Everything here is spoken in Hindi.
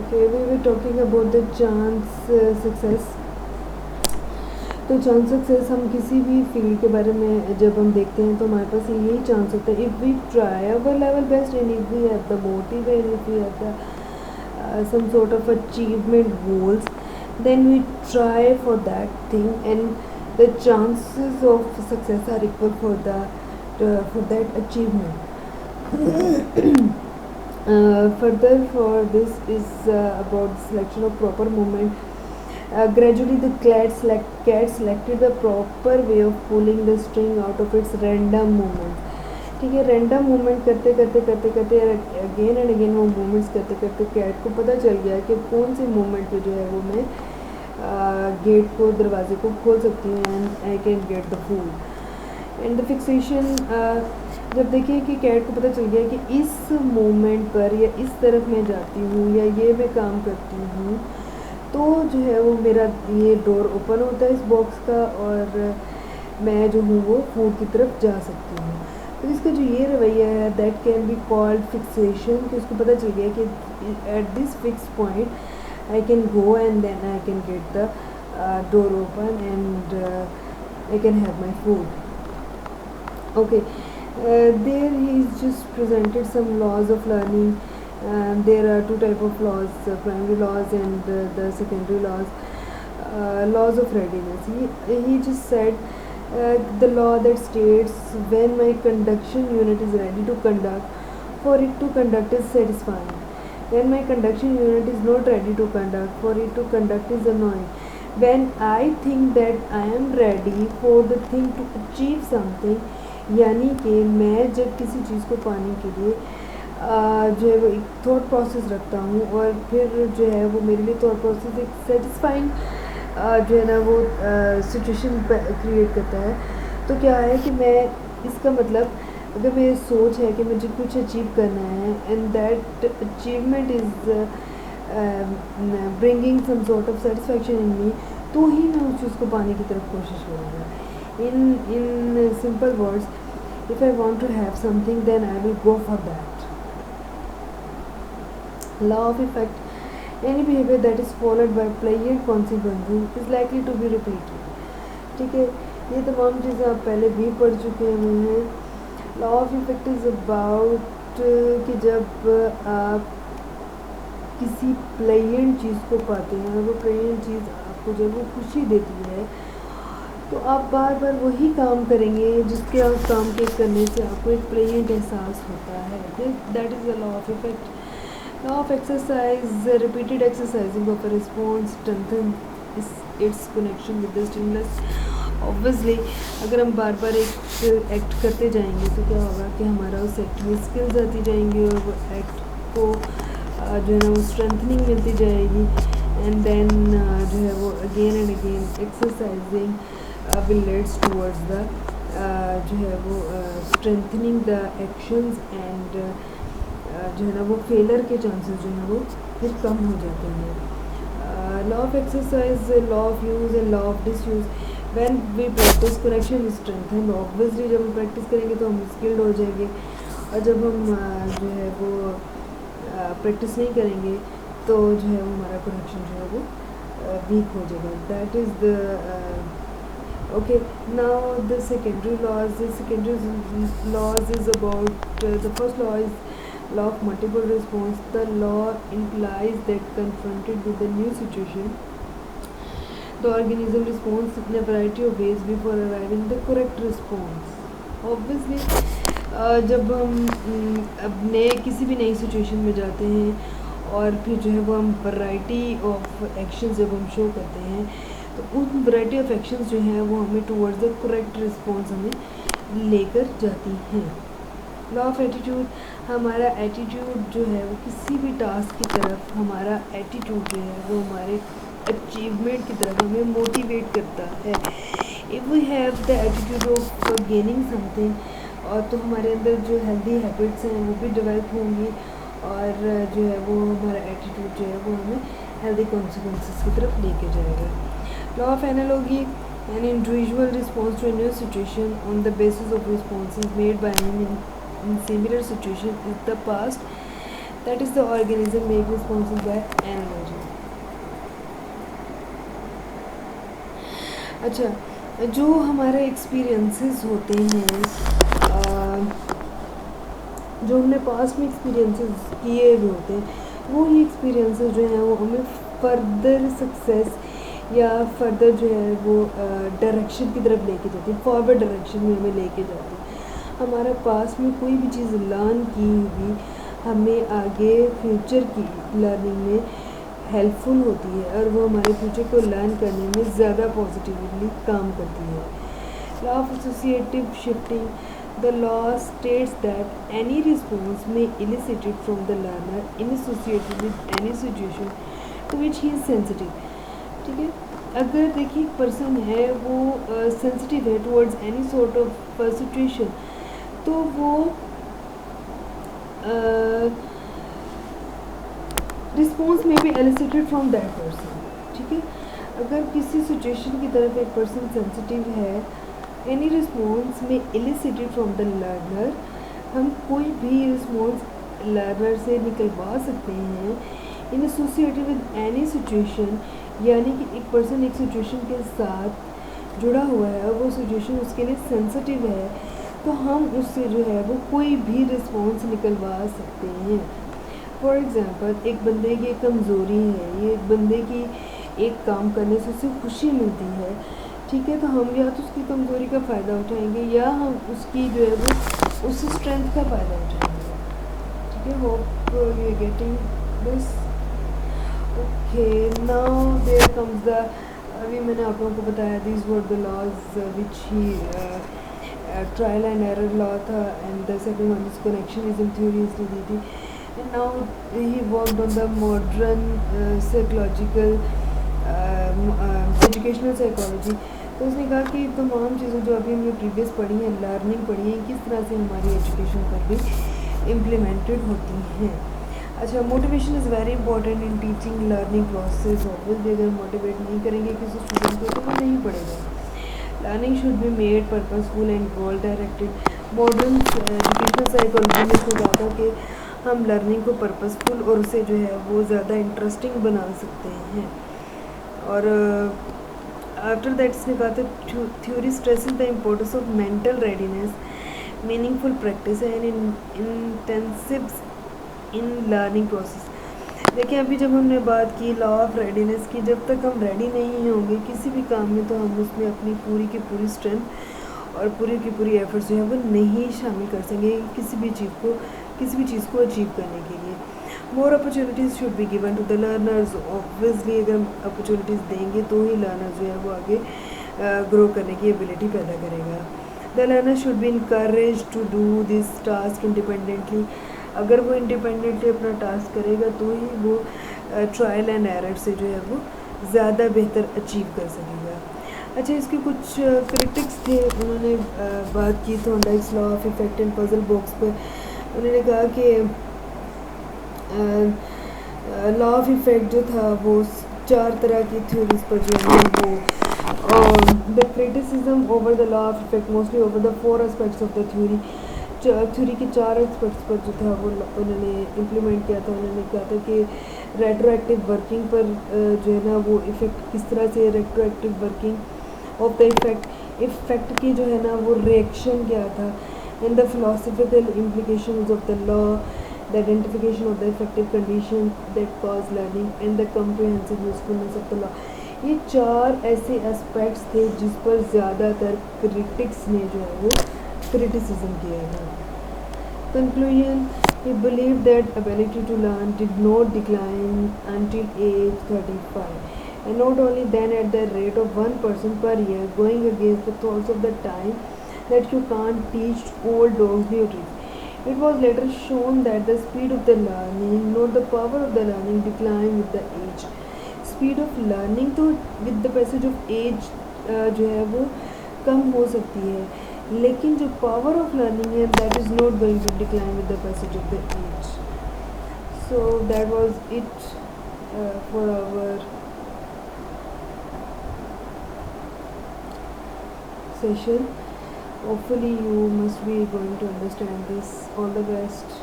Okay, we were talking about the chance success. तो चांस सक्सेस हम किसी भी फील्ड के बारे में जब हम देखते हैं तो हमारे पास यही चांस होता है, if we try our level best and if we have the motive and if we have the some sort of achievement goals, then we try for that thing and the chances of success are equal for that achievement. Further for this is about selection of proper movement. Gradually the cat selected the proper way of pulling the string out of its random movements. ठीक है, रैंडम मूवमेंट करते अगेन एंड अगेन वो मूवमेंट्स करते कैट को पता चल गया कि कौन सी मूवमेंट पे जो है वो मैं गेट को, दरवाजे को खोल सकती हूँ and I can get the food and the fixation. जब देखिए कि कैट को पता चल गया कि इस मोमेंट पर या इस तरफ मैं जाती हूँ या ये मैं काम करती हूँ, तो जो है वो मेरा ये डोर ओपन होता है इस बॉक्स का और मैं जो हूँ वो फूड की तरफ जा सकती हूँ. तो इसका जो ये रवैया है that can be called fixation, कि उसको पता चल गया कि at this fix point I can go and then I can get the door open and I can have my food. Okay, there he's just presented some laws of learning. There are two type of laws, primary laws and the secondary laws. Laws of readiness. He just said the law that states when my conduction unit is ready to conduct, for it to conduct is satisfying. When my conduction unit is not ready to conduct, for it to conduct is annoying. When I think that I am ready for the thing to achieve something, यानी कि मैं जब किसी चीज़ को पाने के लिए जो है वो एक थॉट प्रोसेस रखता हूँ और फिर जो है वो मेरे लिए थॉट प्रोसेस एक सेटिस्फाइंग जो है ना वो सिचुएशन क्रिएट करता है. तो क्या है कि मैं, इसका मतलब अगर मेरी सोच है कि मुझे कुछ अचीव करना है and that achievement is bringing some sort of satisfaction in me, तो ही मैं उस चीज़ को पाने की तरफ कोशिश करूँगा. In simple words, if I want to have something, then I will go for that. Law of effect. Any behavior that is followed by planned consequences is likely to be repeated. ठीक है, ये तमाम चीज़ें आप पहले भी पढ़ चुके हैं. Law of effect is about कि जब आप किसी प्लेन चीज़ को पाते हैं और वो प्लेन चीज़ आपको जब वो खुशी देती है, तो आप बार बार वही काम करेंगे जिसके काम के करने से आपको एक प्लेजेंट एहसास होता है. That is the law of effect. Law of exercise. Repeated exercising of a response strengthen it's connection with the stimulus. Obviously अगर हम बार बार एक एक्ट करते जाएंगे तो क्या होगा कि हमारा उस एक्ट में स्किल्स आती जाएंगी और वो एक्ट को जो है ना वो स्ट्रेंथनिंग मिलती जाएगी एंड देन जो है वो again and again exercising will leads towards the जो है वो strengthening the actions and जो है ना वो फेलर के चांसेस जो है वो फिर कम हो जाते हैं. Law of exercise, law of use and law of disuse. When we practice correction strengthen. Obviously जब हम प्रैक्टिस करेंगे तो हम स्किल्ड हो जाएंगे और जब हम जो है वो प्रैक्टिस नहीं करेंगे तो जो है वो हमारा करेक्शन जो है वो वीक हो जाएगा. That is the okay. Now the secondary laws. The secondary laws is about the first law is law of multiple response. The law implies that confronted with a new situation, the organism responds in a variety of ways before arriving the correct response. Obviously जब हम अब किसी भी नई सिचुएशन में जाते हैं और फिर जो है वो हम वैरायटी ऑफ एक्शंस जब हम शो करते हैं तो उन वैरायटी ऑफ एक्शंस जो हैं वो हमें टूवर्ड्स द करेक्ट रिस्पॉन्स हमें लेकर जाती हैं. Law of attitude. हमारा एटीट्यूड जो है वो किसी भी टास्क की तरफ हमारा एटीट्यूड जो है वो हमारे अचीवमेंट की तरफ हमें मोटिवेट करता है. If we have the attitude of gaining something और तो हमारे अंदर जो हेल्दी हैबिट्स हैं वो भी डेवलप होंगी और जो है वो हमारा एटीट्यूड जो है वो हमें हेल्दी कॉन्सिक्वेंसेस की तरफ लेके जाएगा. Law of analogy. An individual responds to a new situation on the basis of responses made by him in similar situation in the past. that is the organism make responses by energy. अच्छा, जो हमारे एक्सपीरियंसेस होते हैं, जो हमने पास्ट में एक्सपीरियंसेस किए हुए होते हैं, वो ही एक्सपीरियंसेस जो हैं वो हमें फर्दर सक्सेस या फर्दर जो है वो डायरेक्शन की तरफ लेके जाती है, फॉरवर्ड डायरेक्शन में हमें लेके जाती है। हमारा पास्ट में कोई भी चीज़ लर्न की हुई हमें आगे फ्यूचर की लर्निंग में हेल्पफुल होती है और वो हमारे फ्यूचर को लर्न करने में ज़्यादा पॉजिटिवली काम करती है। Law of associative shifting, the law states that any response में elicited from the learner in associated with any situation to which he is sensitive. ठीक है, अगर देखिए पर्सन है वो सेंसिटिव है towards any sort of situation, तो वो रिस्पॉन्स में भी एलिसिटेड फ्रॉम दैट पर्सन। ठीक है, अगर किसी सिचुएशन की तरफ एक पर्सन सेंसिटिव है, एनी रिस्पॉन्स में एलिसिटेड फ्रॉम द लर्नर, हम कोई भी रिस्पॉन्स लर्नर से निकलवा सकते हैं इन एसोसिएटेड विद एनी सिचुएशन, यानी कि एक पर्सन एक सिचुएशन के साथ जुड़ा हुआ है, वो सिचुएशन उसके लिए सेंसिटिव है, तो हम उससे जो है वो कोई भी रिस्पॉन्स निकलवा सकते हैं। फॉर एग्ज़ाम्पल, एक बंदे की कमज़ोरी है, ये एक बंदे की एक काम करने से उसे खुशी मिलती है, ठीक है, तो हम या तो उसकी कमज़ोरी का फ़ायदा उठाएंगे या हम उसकी जो है वो उस स्ट्रेंथ का फ़ायदा उठाएंगे। ठीक है, hope you are getting this. Okay, now there comes the, अभी मैंने आप लोगों को बताया these were the laws which he trial and error law था, and the second one is connectionism theory इसने दी थी, and now he worked on the modern psychological educational psychology. तो उसने कहा कि तमाम चीज़ें जो अभी हमने प्रीवियस पढ़ी हैं, लर्निंग पढ़ी है, किस तरह से हमारी एजुकेशन पर भी इम्प्लीमेंटेड होती हैं। अच्छा, motivation is very important in teaching learning process. Obviously अगर मोटिवेट नहीं करेंगे किसी स्टूडेंट को तो वो नहीं पढ़ेगा। Learning should be made purposeful and goal directed. Modern educational psychology में इसमें कहा था कि हम लर्निंग को पर्पसफुल और उसे जो है वो ज़्यादा इंटरेस्टिंग बना सकते हैं। और आफ्टर दैट इसने कहा था theory stresses the importance of mental readiness, meaningful practice and intensives in learning process. देखिए, अभी जब हमने बात की लॉ ऑफ रेडीनेस की, जब तक हम रेडी नहीं होंगे किसी भी काम में तो हम उसमें अपनी पूरी की पूरी स्ट्रेंथ और पूरी की पूरी एफर्ट्स जो है वो नहीं शामिल कर सकेंगे किसी भी चीज़ को अचीव करने के लिए। More opportunities should be given to the learners. Obviously अगर हम अपॉर्चुनिटीज़ देंगे तो ही लर्नर जो है वो आगे ग्रो करने की एबिलिटी पैदा करेगा। The learner should be encourage to do this task independently. अगर वो इंडिपेंडेंटली अपना टास्क करेगा तो ही वो ट्रायल एंड एरर से जो है वो ज़्यादा बेहतर अचीव कर सकेगा। अच्छा, इसके कुछ क्रिटिक्स थे, उन्होंने बात की Thorndike's law of effect and puzzle box पर। उन्होंने कहा कि लॉ ऑफ इफेक्ट जो था वो 4 तरह की थ्योरीज पर जो है वो the criticism over the law of effect mostly over the 4 aspects of the theory के 4 एस्पेक्ट्स पर जो था वो उन्होंने इम्प्लीमेंट किया था। उन्होंने कहा था कि रेट्रोएक्टिव वर्किंग पर जो है ना वो इफ़ेक्ट किस तरह से, retroactive working of the effect की जो है ना वो रिएक्शन क्या था, and the philosophical implications of the law, the identification of the effective condition that cause learning and the comprehensive usefulness of the law. ये 4 ऐसे एस्पेक्ट्स थे जिस पर ज़्यादातर क्रिटिक्स ने जो है वो क्रिटिसिज्म किया था। Conclusion, he believed that ability to learn did not decline until age 35, and not only then at the rate of 1% per year, going against the thoughts of the time that you can't teach old dogs new tricks. It was later shown that the speed of the learning, not the power of the learning, declined with the age. Speed of learning तो with the passage of age जो है वो कम हो सकती है, लेकिन जो पावर ऑफ लर्निंग है that is not going to decline with the passage of the age. So that was it for our session. Hopefully you must be going to understand this. All the best.